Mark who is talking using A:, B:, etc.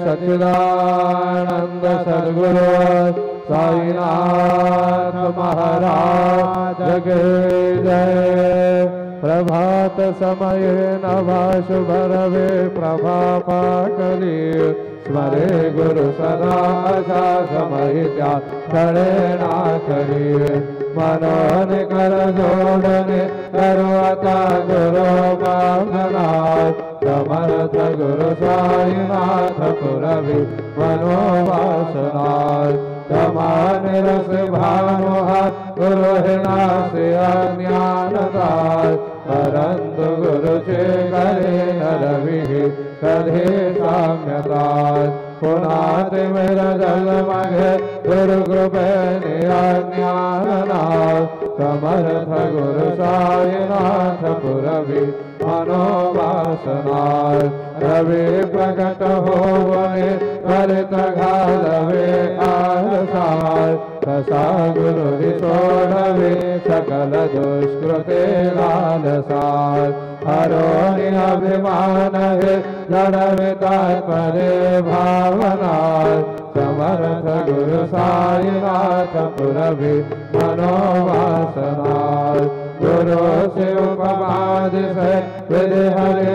A: सच्चिदानंद सद्गुरु साईनाथ महाराज के जय। प्रभात समय नभा शुभ रवे प्रभा करी स्मरे गुरु सदा आशा समहित्या खड़े ना करी मनोन कर जोड़ने करवता गुरु बांधनाथ समर्थ गुरु साईनाथ पुरवी मनोवासनाथ समान रस भानुहार गुरु हिनासे अज्ञानदात परंतु गुरु से करे नरवि कधे साम्यतात् पुनात मेरा जल मगे गुरु कृपे निज्ञाननाथ समर्थ गुरु साईनाथ पुरवी मनोवासनाथ रवि प्रकट होवने भरत घालवे आरसार तसा गुरु सोढ़वे सकल दुष्कृते लालसार हरोनि अभिमान है जड़वे तात्पर्य भावना समर्थ गुरु साईनाथ पुरवी मनोवासनाथ गुरु से उपमाद से विधि हरे